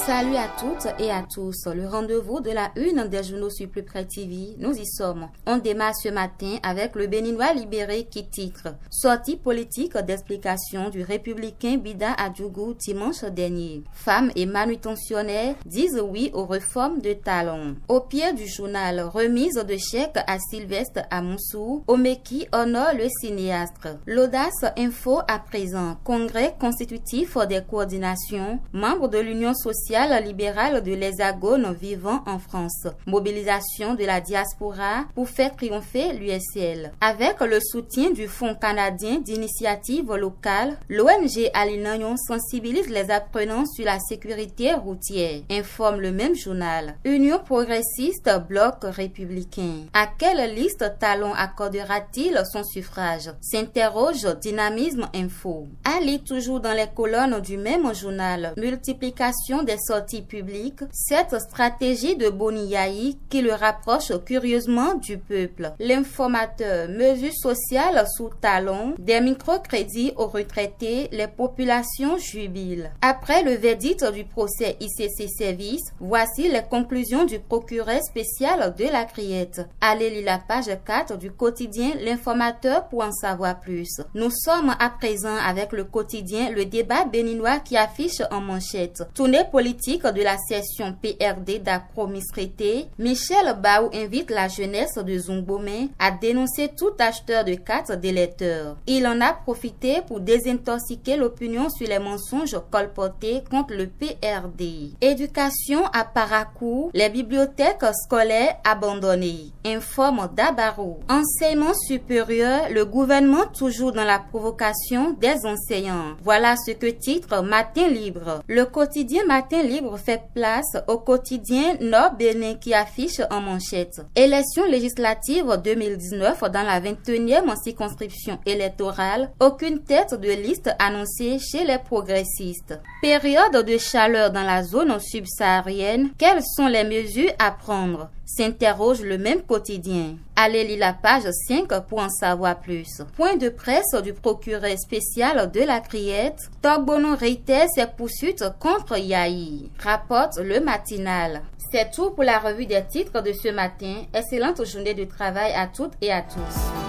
Salut à toutes et à tous. Le rendez-vous de la une des journaux sur Plus Près TV, nous y sommes. On démarre ce matin avec le Béninois libéré qui titre « Sortie politique d'explication du républicain Bida Adjougou dimanche dernier. Femmes et manutentionnaires disent oui aux réformes de Talon ». Au pied du journal, remise de chèques à Sylvestre Amoussou, Omeki honore le cinéaste. L'audace info à présent, congrès constitutif des coordinations, membres de l'Union sociale libérale de l'Hexagone vivant en France. Mobilisation de la diaspora pour faire triompher l'USL. Avec le soutien du Fonds canadien d'initiative locale, l'ONG Alinagnon sensibilise les apprenants sur la sécurité routière, informe le même journal. Union progressiste, bloc républicain. À quelle liste Talon accordera-t-il son suffrage? S'interroge Dynamisme Info. Ali toujours dans les colonnes du même journal. Multiplication des sorties publiques, cette stratégie de Boniaï qui le rapproche curieusement du peuple. L'informateur, mesures sociales sous Talon, des microcrédits aux retraités, les populations jubilent. Après le verdict du procès ICC Service, voici les conclusions du procureur spécial de la Criette. Allez lire la page 4 du quotidien L'Informateur pour en savoir plus. Nous sommes à présent avec le quotidien Le Débat béninois qui affiche en manchette. Tournée politique de la session PRD d'Acromisrété, Michel Baou invite la jeunesse de Zongbomé à dénoncer tout acheteur de cartes d'électeurs. Il en a profité pour désintoxiquer l'opinion sur les mensonges colportés contre le PRD. Éducation à Parakou, les bibliothèques scolaires abandonnées. Informe Dabarou. Enseignement supérieur, le gouvernement toujours dans la provocation des enseignants. Voilà ce que titre Matin Libre. Le quotidien Matin Libre fait place au quotidien Nord Bénin qui affiche en manchette. Élections législatives 2019 dans la 21e circonscription électorale, aucune tête de liste annoncée chez les progressistes. Période de chaleur dans la zone subsaharienne, quelles sont les mesures à prendre? S'interroge le même quotidien. Allez lire la page 5 pour en savoir plus. Point de presse du procureur spécial de la Criette. Togbono réitère ses poursuites contre Yahi. Rapporte le matinal. C'est tout pour la revue des titres de ce matin. Excellente journée de travail à toutes et à tous.